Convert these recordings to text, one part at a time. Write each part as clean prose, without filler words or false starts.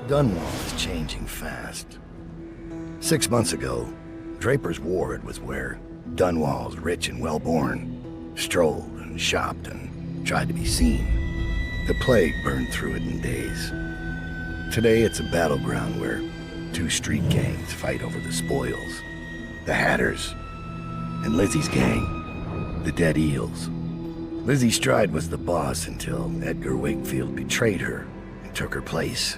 Dunwall is changing fast. 6 months ago, Draper's ward was where Dunwall's rich and well-born strolled and shopped and tried to be seen. The plague burned through it in days. Today it's a battleground where two street gangs fight over the spoils. The Hatters and Lizzie's gang, the Dead Eels. Lizzie Stride was the boss until Edgar Wakefield betrayed her and took her place.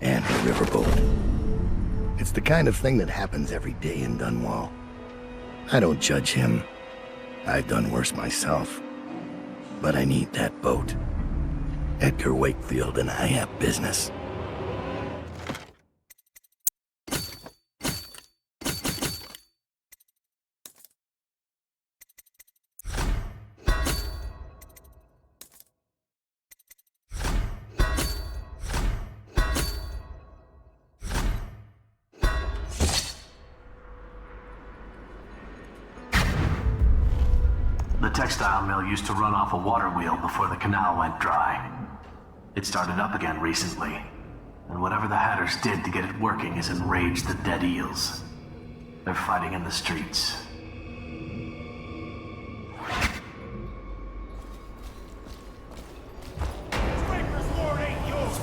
And the riverboat. It's the kind of thing that happens every day in Dunwall. I don't judge him. I've done worse myself. But I need that boat. Edgar Wakefield and I have business. The textile mill used to run off a water wheel before the canal went dry. It started up again recently, and whatever the Hatters did to get it working has enraged the Dead Eels. They're fighting in the streets. Draper's ward ain't yours!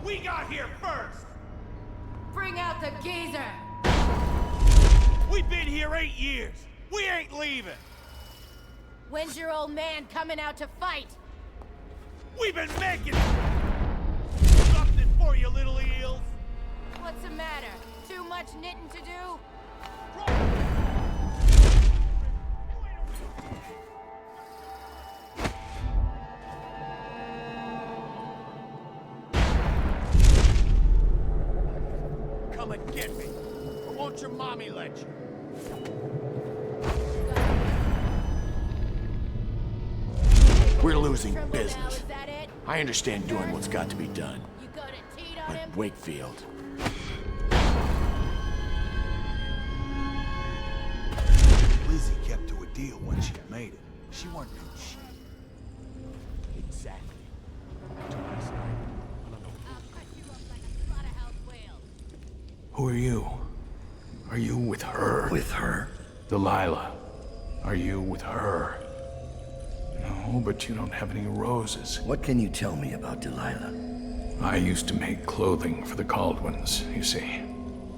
We got here first! Bring out the geezer! We've been here 8 years! We ain't leaving! When's your old man coming out to fight? We've been making it! Something for you, little eels! What's the matter? Too much knitting to do? Come and get me! Or won't your mommy let you? We're losing business. I understand doing what's got to be done. You gonna teat on him? But Wakefield... Lizzie kept to a deal when she made it. She weren't doing shit. Exactly. I'll cut you up like a slaughterhouse whale. Who are you? Are you with her? With her? Delilah. Are you with her? No, but you don't have any roses. What can you tell me about Delilah? I used to make clothing for the Caldwins, you see.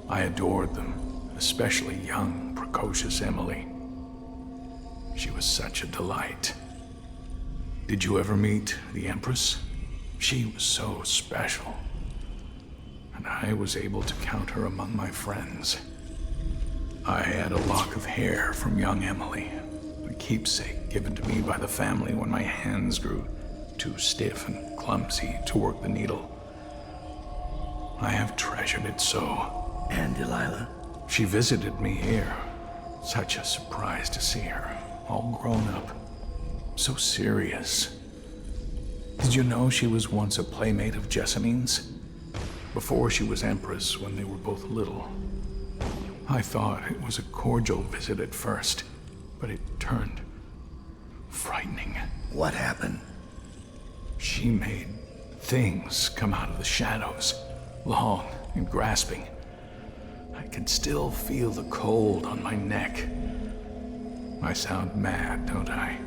I adored them, especially young, precocious Emily. She was such a delight. Did you ever meet the Empress? She was so special. And I was able to count her among my friends. I had a lock of hair from young Emily, a keepsake given to me by the family when my hands grew too stiff and clumsy to work the needle. I have treasured it so. And Delilah? She visited me here. Such a surprise to see her, all grown up. So serious. Did you know she was once a playmate of Jessamine's? Before she was Empress, when they were both little. I thought it was a cordial visit at first, but it turned frightening. What happened? She made things come out of the shadows, long and grasping. I can still feel the cold on my neck. I sound mad, don't I?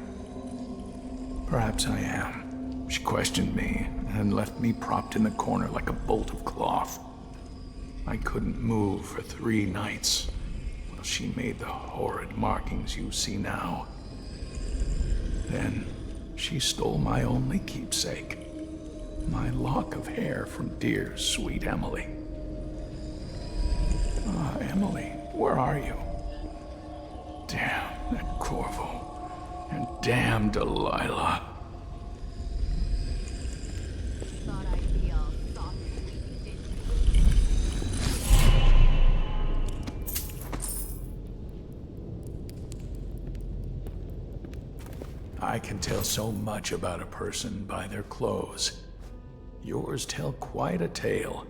Perhaps I am. She questioned me and left me propped in the corner like a bolt of cloth. I couldn't move for 3 nights while she made the horrid markings you see now. Then she stole my only keepsake, my lock of hair from dear, sweet Emily. Ah, Emily, where are you? Damn that Corvo, and damn Delilah. Thought I'd be all soft and weak, didn't you? I can tell so much about a person by their clothes. Yours tell quite a tale.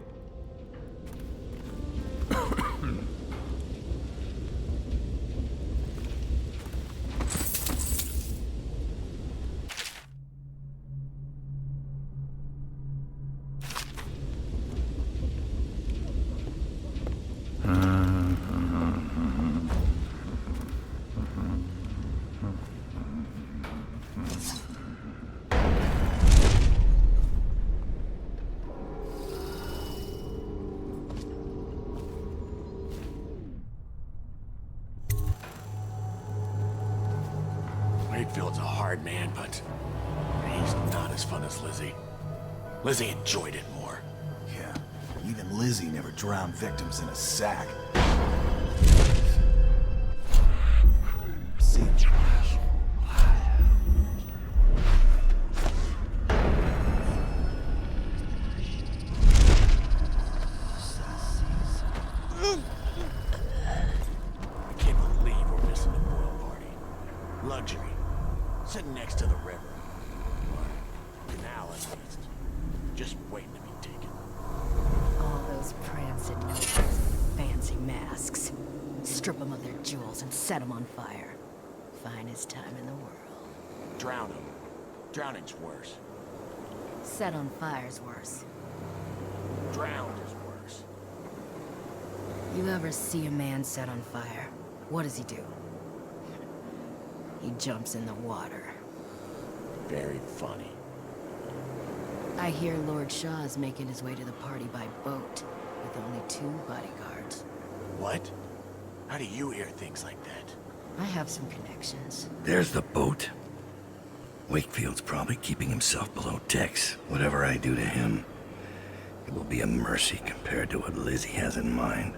not. He's not as fun as Lizzie. Lizzie enjoyed it more. Yeah, even Lizzie never drowned victims in a sack. See, I can't believe we're missing the pool party. Luxury. Sitting next to the river. Or canal, at least. Just waiting to be taken. All those prancing nobles, fancy masks. Strip them of their jewels and set them on fire. Finest time in the world. Drown them. Drowning's worse. Set on fire's worse. Drowned is worse. You ever see a man set on fire? What does he do? He jumps in the water. Very funny. I hear Lord Shaw's making his way to the party by boat, with only 2 bodyguards. What? How do you hear things like that? I have some connections. There's the boat. Wakefield's probably keeping himself below decks. Whatever I do to him, it will be a mercy compared to what Lizzie has in mind.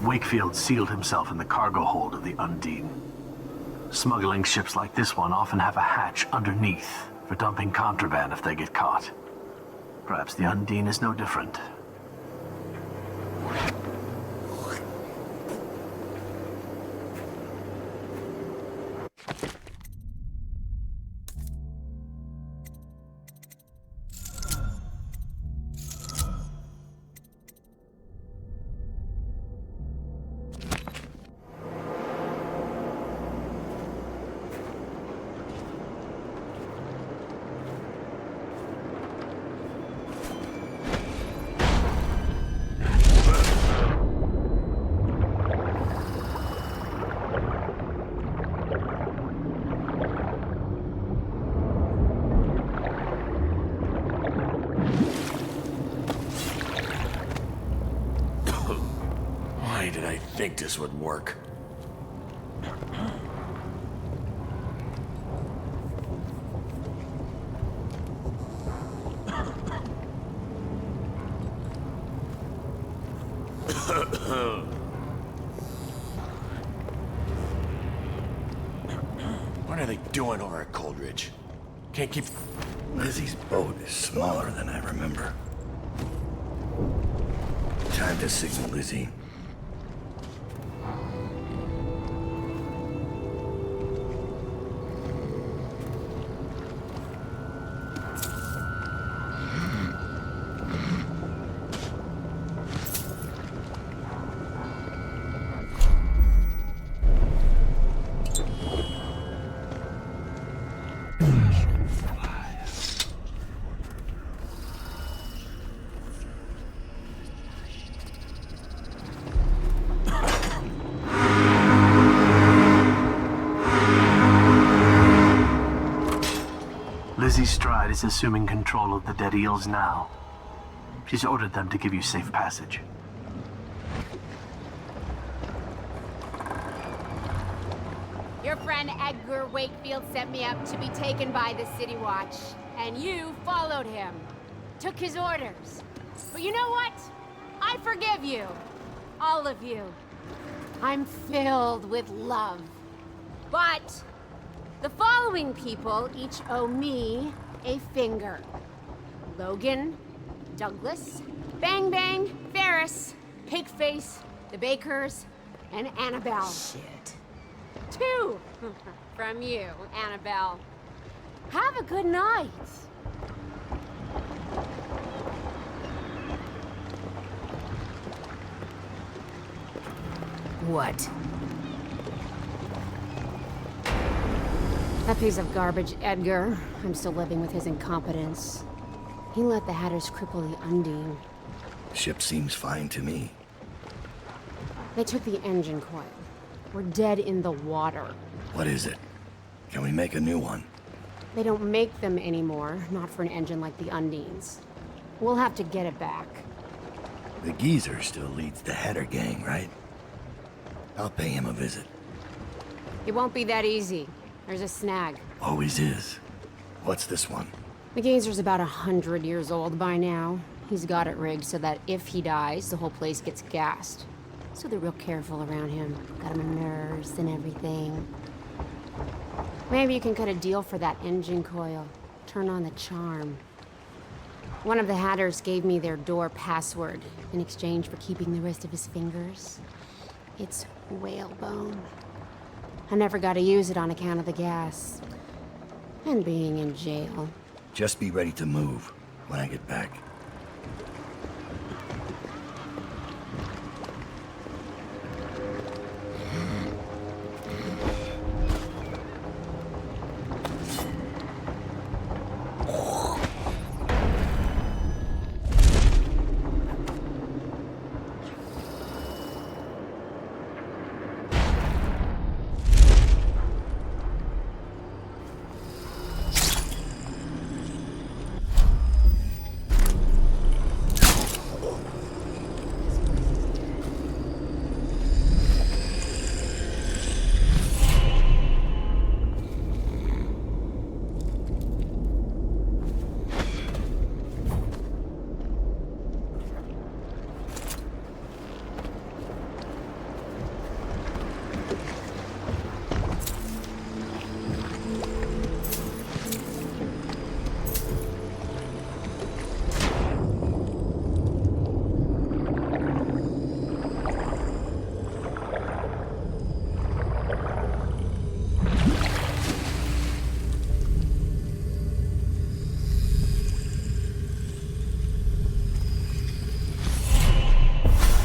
Wakefield sealed himself in the cargo hold of the Undine. Smuggling ships like this one often have a hatch underneath for dumping contraband if they get caught. Perhaps the Undine is no different. Why did I think this would work? What are they doing over at Coldridge? Can't keep... Lizzie's boat is smaller than I remember. Time to signal Lizzie. Lizzie's Stride is assuming control of the dead Eels now. She's ordered them to give you safe passage. Your friend Edgar Wakefield sent me up to be taken by the City Watch, and you followed him. Took his orders. But you know what? I forgive you. All of you. I'm filled with love. But the following people each owe me a finger. Logan, Douglas, Bang Bang, Ferris, Pigface, the Bakers, and Annabelle. Shit. 2 from you, Annabelle. Have a good night. What? That piece of garbage, Edgar. I'm still living with his incompetence. He let the Hatters cripple the Undine. Ship seems fine to me. They took the engine coil. We're dead in the water. What is it? Can we make a new one? They don't make them anymore, not for an engine like the Undine's. We'll have to get it back. The geezer still leads the Hatter gang, right? I'll pay him a visit. It won't be that easy. There's a snag. Always is. What's this one? The Gazer's about 100 years old by now. He's got it rigged so that if he dies, the whole place gets gassed. So they're real careful around him. Got him a nurse and everything. Maybe you can cut a deal for that engine coil. Turn on the charm. One of the Hatters gave me their door password in exchange for keeping the rest of his fingers. It's whalebone. I never got to use it on account of the gas. And being in jail. Just be ready to move when I get back.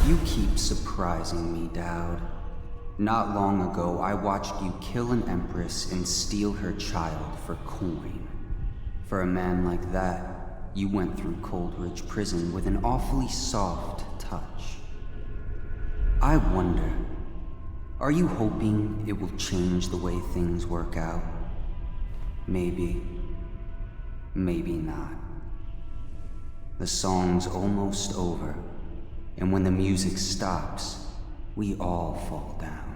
You keep surprising me, Daud. Not long ago, I watched you kill an empress and steal her child for coin. For a man like that, you went through Coldridge Prison with an awfully soft touch. I wonder, are you hoping it will change the way things work out? Maybe. Maybe not. The song's almost over. And when the music stops, we all fall down.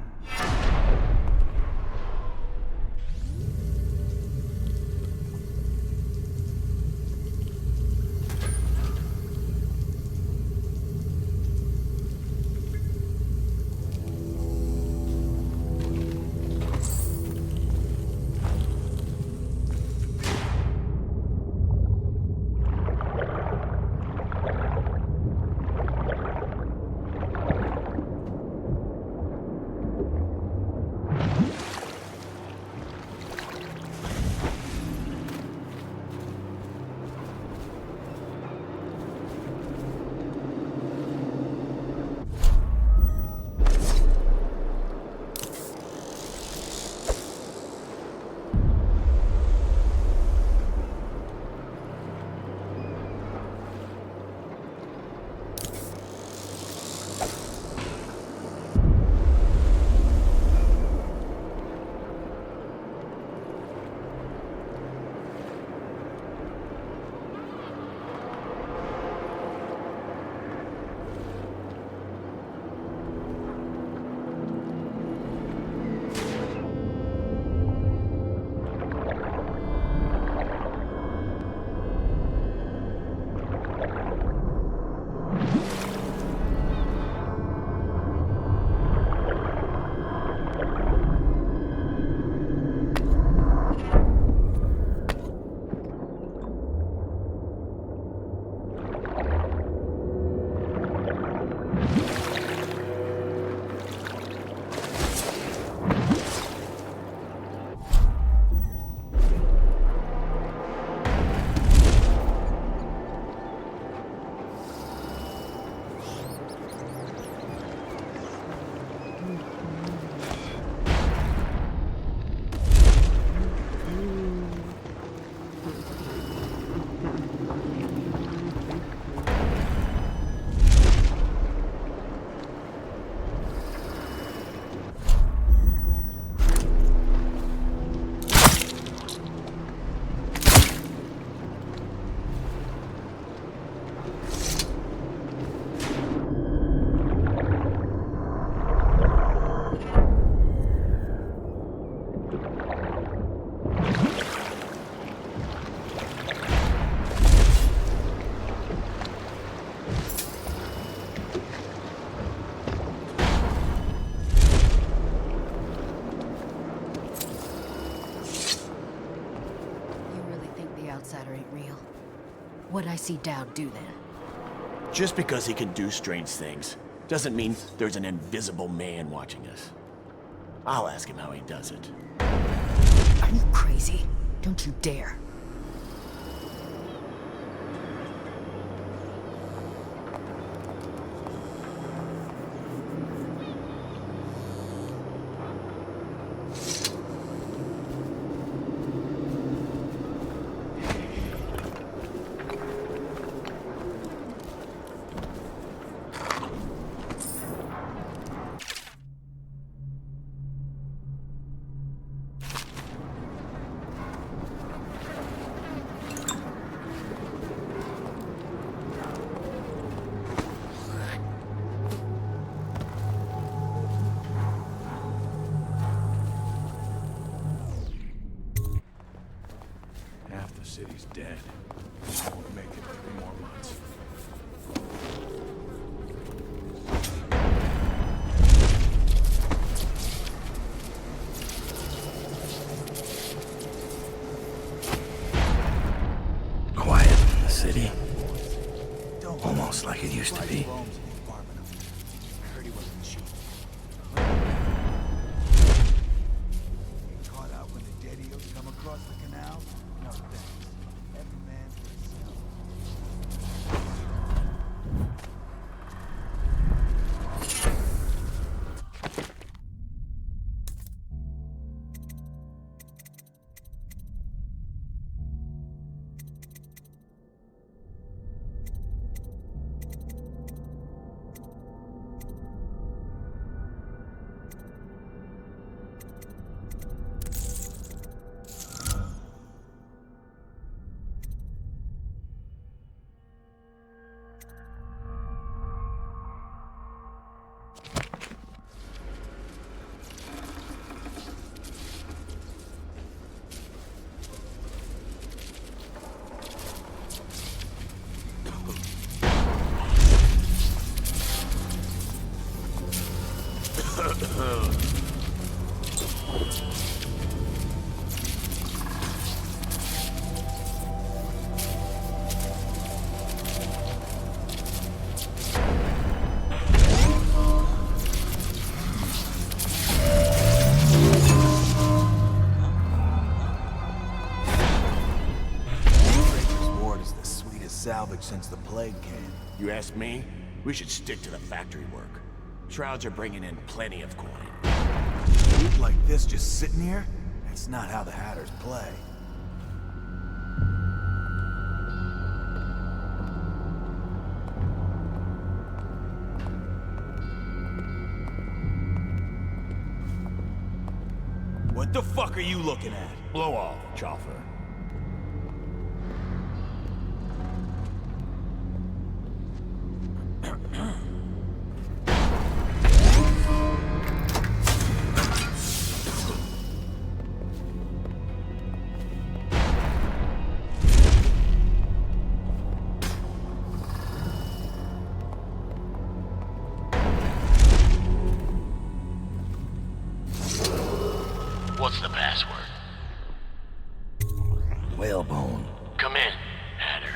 Outsider ain't real. What'd I see Daud do then? Just because he can do strange things doesn't mean there's an invisible man watching us. I'll ask him how he does it. Are you crazy? Don't you dare. Half the city's dead. Won't make it 3 more months. Quiet in the city. Almost like it used to be. I heard he wasn't cheap. Caught out when the dead eels come across the canal? No thanks. Every man for himself. Salvage since the plague came. You ask me? We should stick to the factory work. Shrouds are bringing in plenty of coin. Loot like this just sitting here? That's not how the Hatters play. What the fuck are you looking at? Blow off, Choffer. What's the password? Whalebone. Come in, Hatter.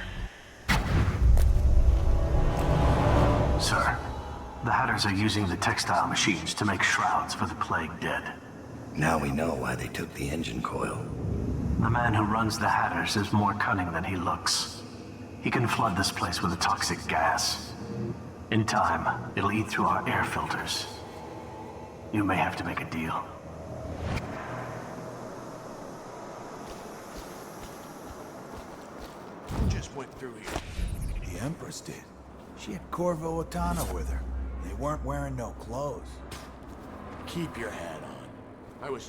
Sir, the Hatters are using the textile machines to make shrouds for the plague dead. Now we know why they took the engine coil. The man who runs the Hatters is more cunning than he looks. He can flood this place with a toxic gas. In time, it'll eat through our air filters. You may have to make a deal. Just went through here. The Empress did. She had Corvo Otana with her. They weren't wearing no clothes. Keep your hat on. I was...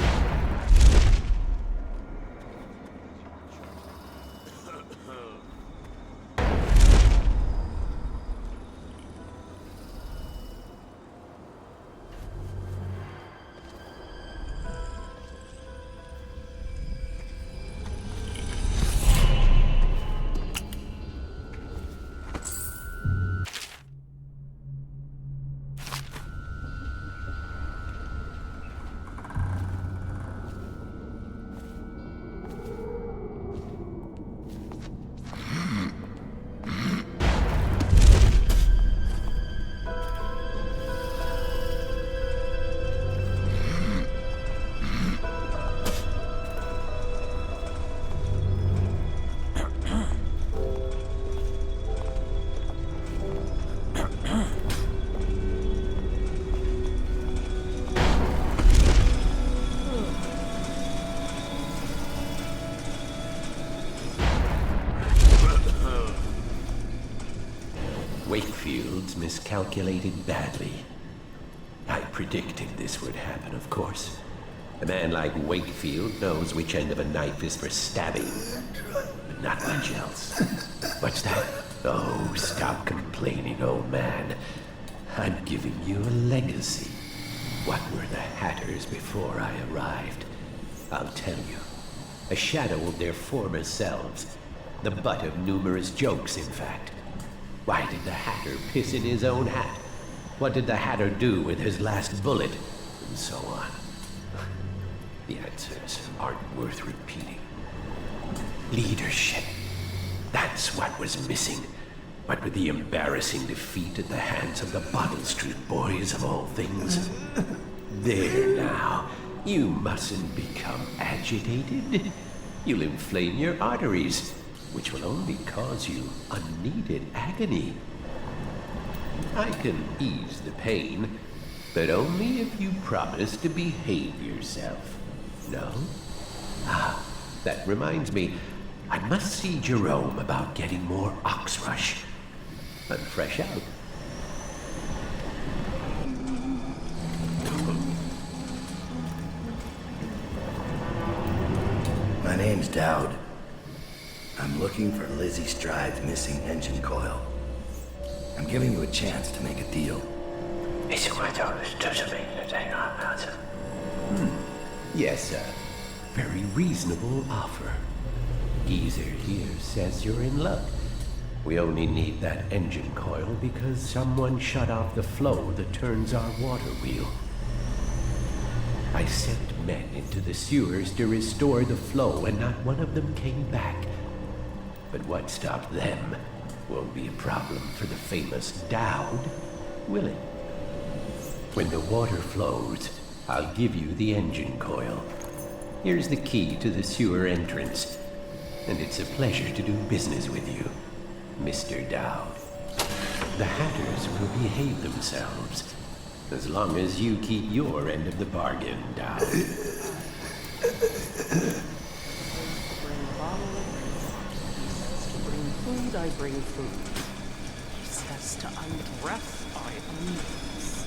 seems miscalculated badly. I predicted this would happen, of course. A man like Wakefield knows which end of a knife is for stabbing, but not much else. What's that? Oh, stop complaining, old man. I'm giving you a legacy. What were the Hatters before I arrived? I'll tell you. A shadow of their former selves. The butt of numerous jokes, in fact. Why did the Hatter piss in his own hat? What did the Hatter do with his last bullet? And so on. The answers aren't worth repeating. Leadership. That's what was missing. What with the embarrassing defeat at the hands of the Bottle Street Boys of all things. There now. You mustn't become agitated. You'll inflame your arteries, which will only cause you unneeded agony. I can ease the pain, but only if you promise to behave yourself. No? Ah, that reminds me. I must see Jerome about getting more Oxrush. I'm fresh out. My name's Daud. I'm looking for Lizzie Stride's missing engine coil. I'm giving you a chance to make a deal. Yes, sir. Very reasonable offer. Geezer here says you're in luck. We only need that engine coil because someone shut off the flow that turns our water wheel. I sent men into the sewers to restore the flow, and not one of them came back. But what stopped them won't be a problem for the famous Daud, will it? When the water flows, I'll give you the engine coil. Here's the key to the sewer entrance, and it's a pleasure to do business with you, Mr. Daud. The Hatters will behave themselves, as long as you keep your end of the bargain, Daud. Food, I bring food. He says to undress, I undress.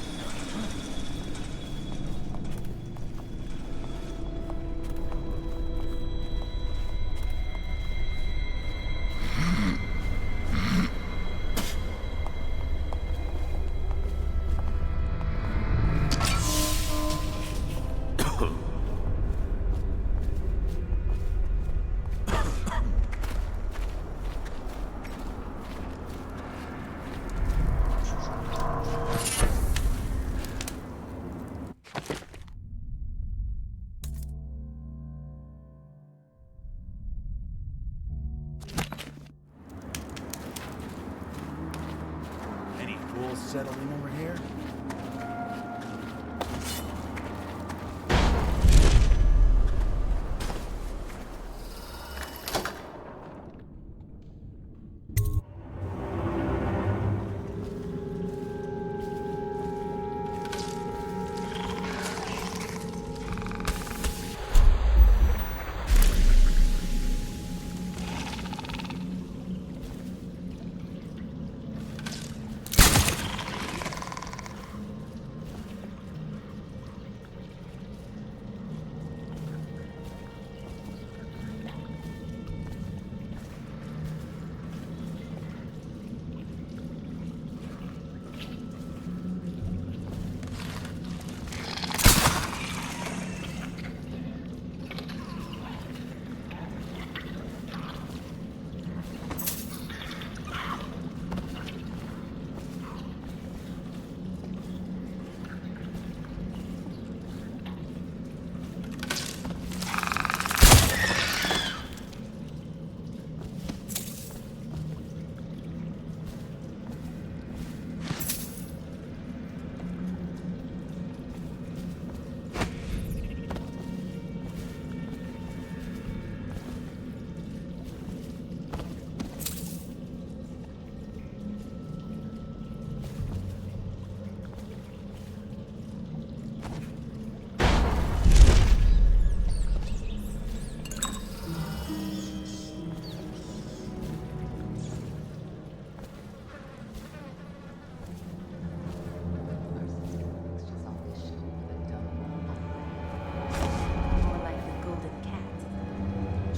Settling over here?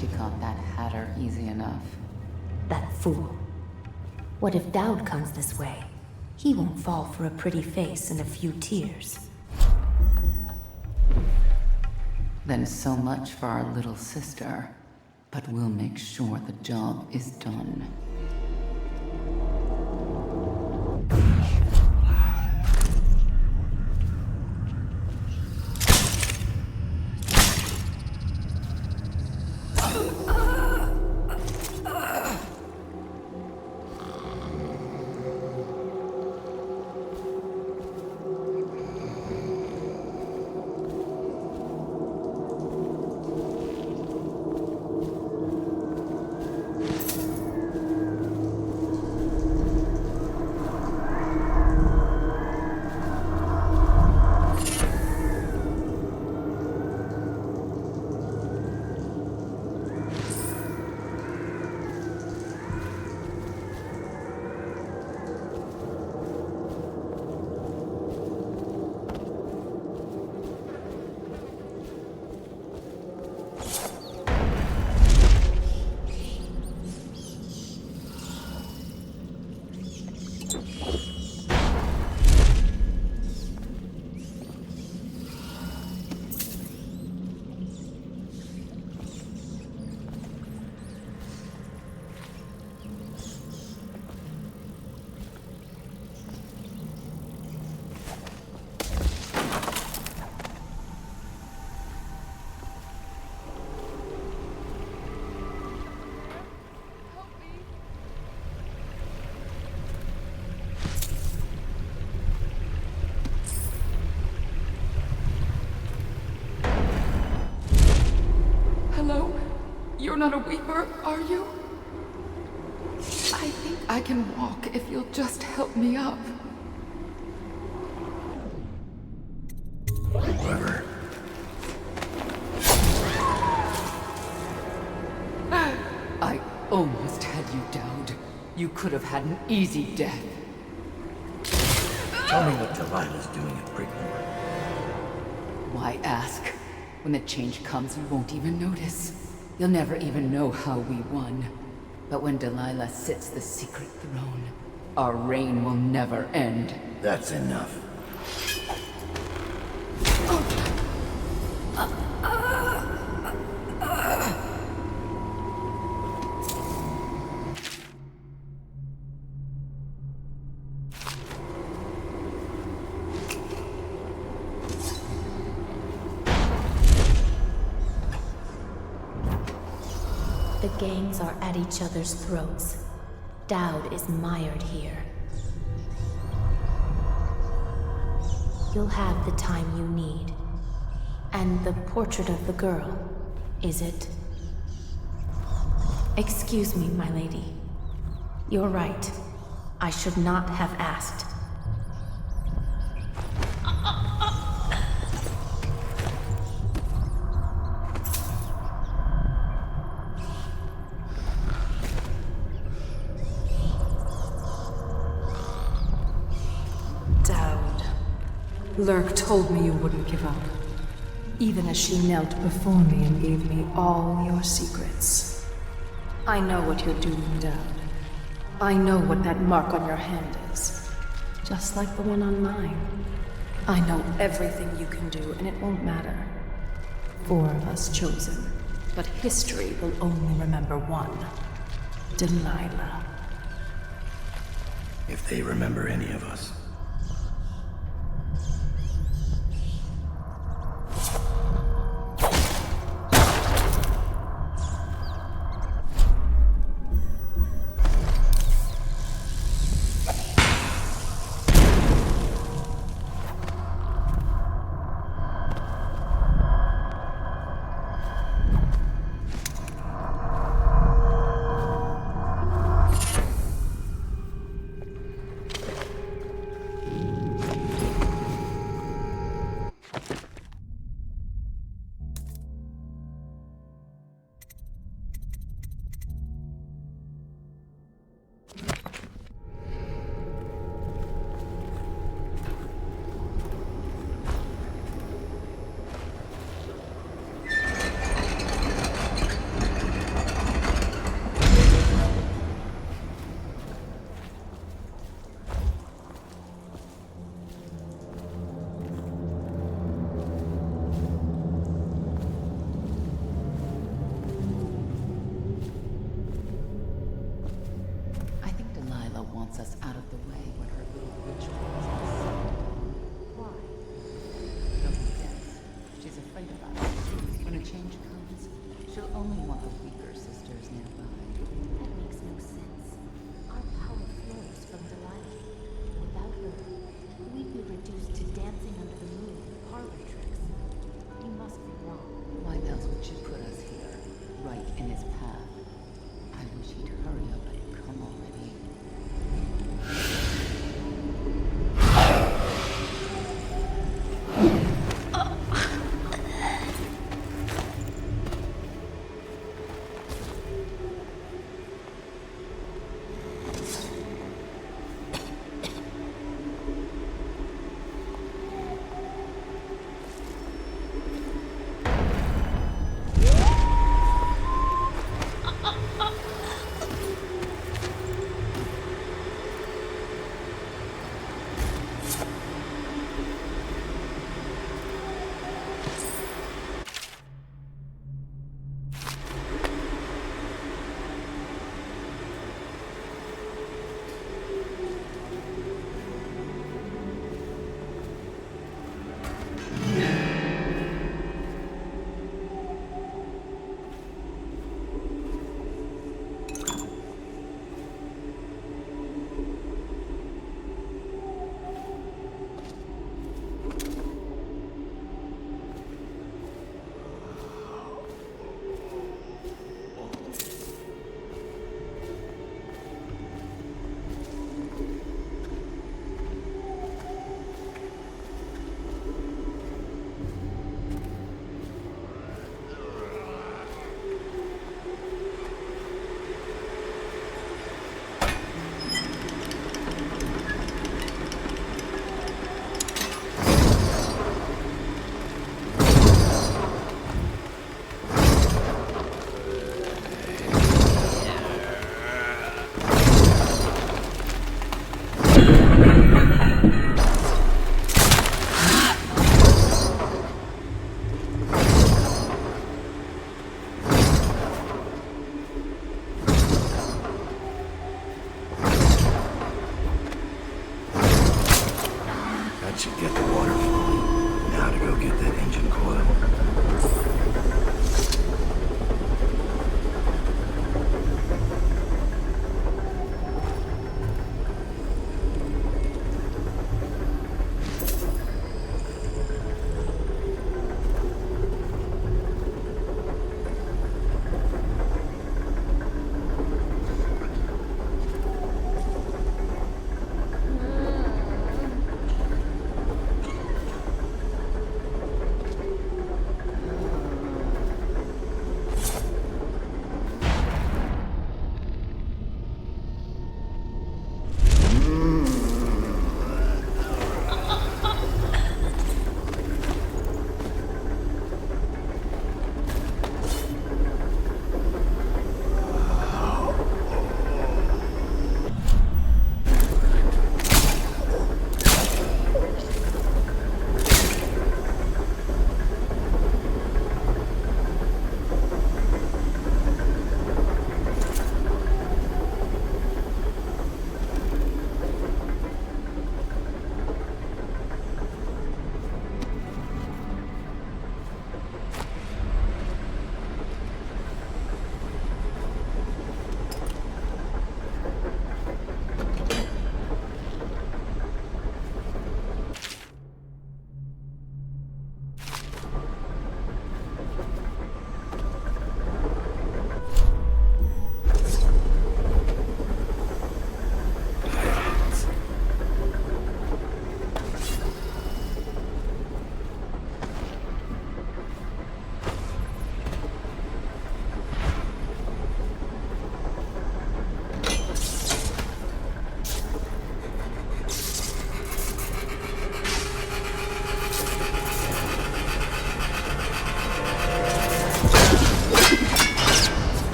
thought you caught that hatter easy enough. That fool. What if Daud comes this way? He won't fall for a pretty face and a few tears. Then so much for our little sister. But we'll make sure the job is done. Hello? You're not a weeper, are you? I think I can walk if you'll just help me up. Whoever. I almost had you, Daud. You could have had an easy death. Tell me what Delilah's doing at Brigmore. Why ask? When the change comes, you won't even notice. You'll never even know how we won. But when Delilah sits the secret throne, our reign will never end. That's enough. The gangs are at each other's throats. Daud is mired here. You'll have the time you need. And the portrait of the girl, is it? Excuse me, my lady. You're right. I should not have asked. Lurk told me you wouldn't give up, even as she knelt before me and gave me all your secrets. I know what you're doing, Daud. I know what that mark on your hand is, just like the one on mine. I know everything you can do, and it won't matter. 4 of us chosen, but history will only remember one. Delilah. If they remember any of us. She'll only want the weaker sisters nearby. That makes no sense. Our power flows from Delilah. Without her, we'd be reduced to dancing under the moon and parlor tricks. You must be wrong. Why else would she put us here, right in his path? I wish he'd hurry up and come already. Should get the water flowing. Now to go get that engine coil.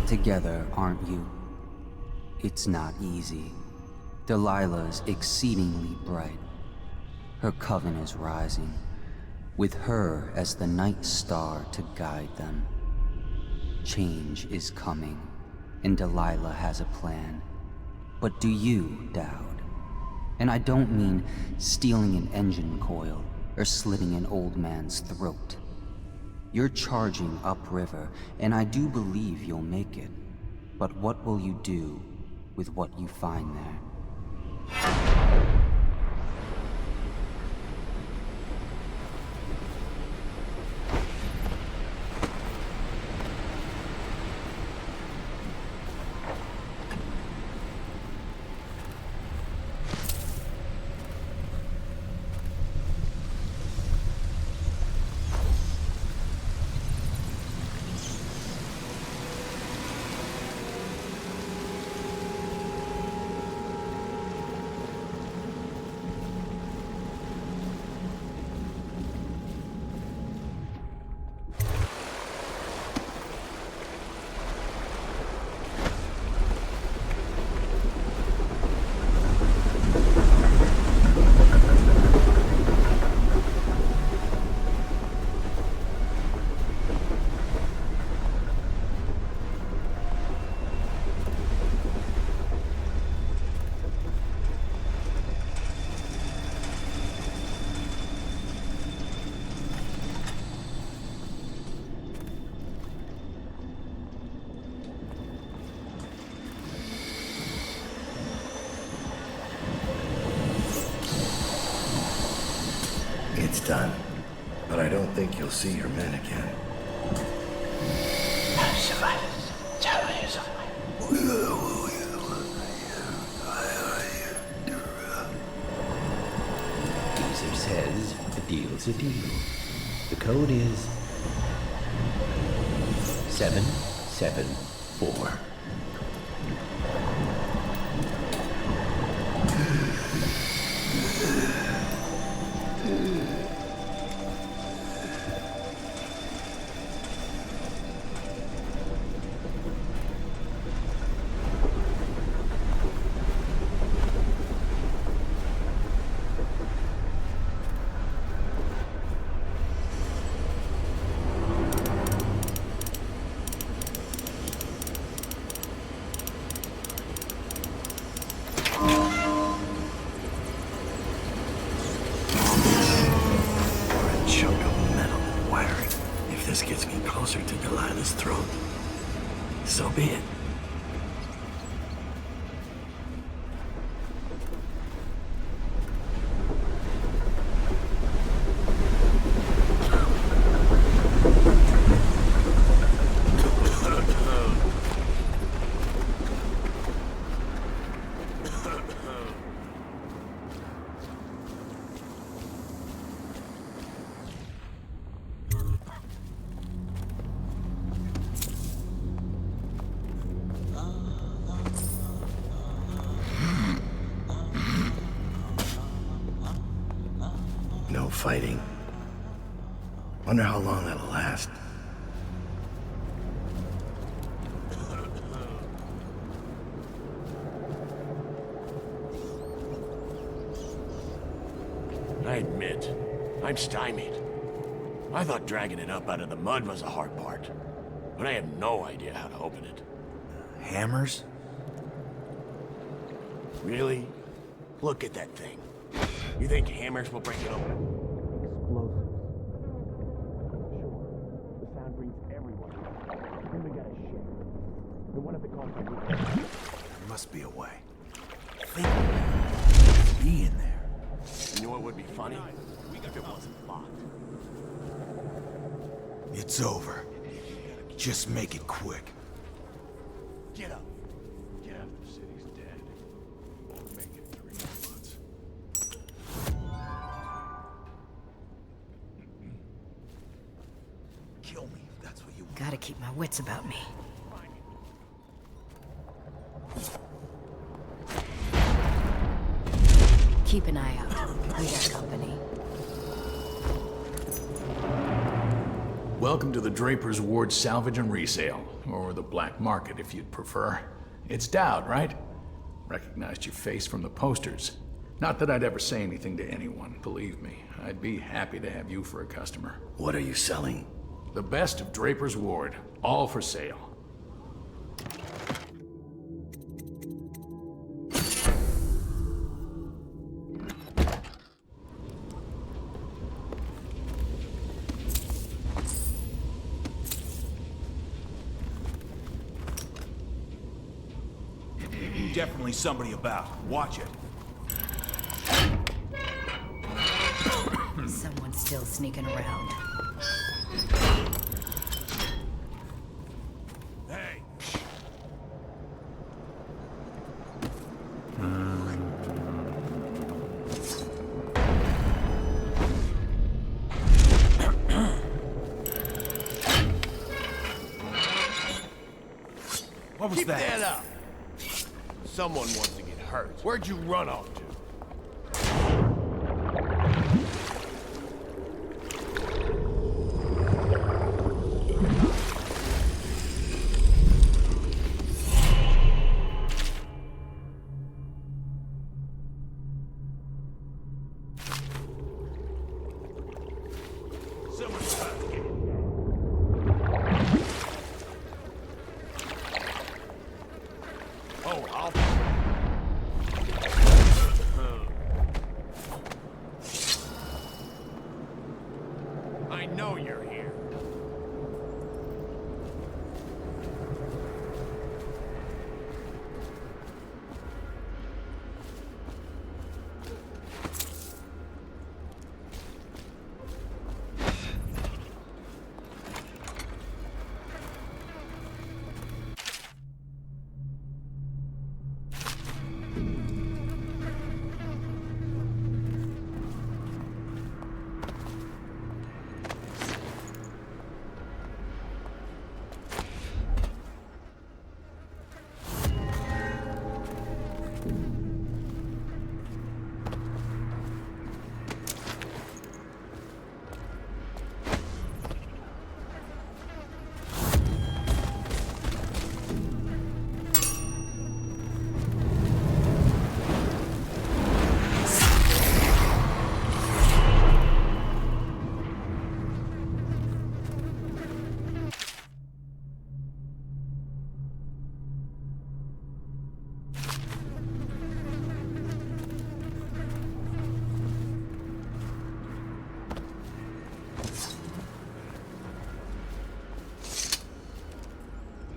Together, aren't you? It's not easy. Delilah is exceedingly bright. Her coven is rising, with her as the night star to guide them. Change is coming, and Delilah has a plan. But do you, Daud? And I don't mean stealing an engine coil or slitting an old man's throat. You're charging upriver, and I do believe you'll make it. But what will you do with what you find there? It's done, but I don't think you'll see your men again. Caesar says a deal's a deal. The code is 774. This gets me closer to Delilah's throat. So be it. No fighting. Wonder how long that'll last. I admit, I'm stymied. I thought dragging it up out of the mud was the hard part, but I have no idea how to open it. Hammers? Really? Look at that thing. You think hammers will break it open? Explosives. Sure. The sound brings everyone. Then we gotta shit. And what if it costs a week? There must be a way. Think of be in there. You know what would be funny? If it wasn't locked. It's over. Just make it quick. Get up. Half the city's dead. Won't make it 3 months. Kill me if that's what you want. Gotta keep my wits about me. Keep an eye out. We got company. Welcome to the Draper's Ward Salvage and Resale, or the Black Market if you'd prefer. It's Daud, right? Recognized your face from the posters. Not that I'd ever say anything to anyone, believe me. I'd be happy to have you for a customer. What are you selling? The best of Draper's ward, all for sale. Definitely somebody about. Watch it. Someone's still sneaking around. Hey! What was Keep that? that up! Someone wants to get hurt. Where'd you run off to? Someone's hurt. Oh, I'll... I know you're here.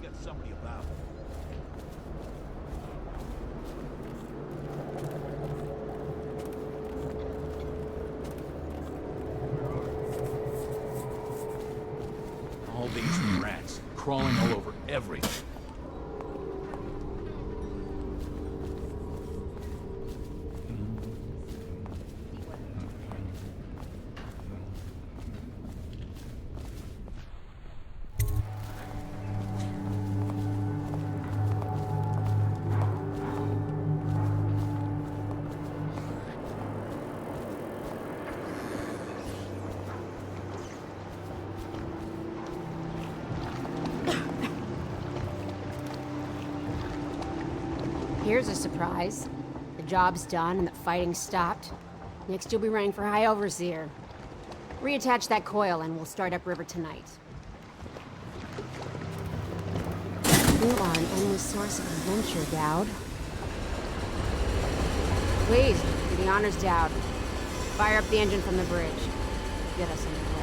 We got somebody about. All these rats crawling all over everything. Here's a surprise. The job's done and the fighting stopped. Next you'll be running for High Overseer. Reattach that coil and we'll start upriver tonight. You are an endless source of adventure, Daud. Please, do the honors, Daud. Fire up the engine from the bridge. Get us in there.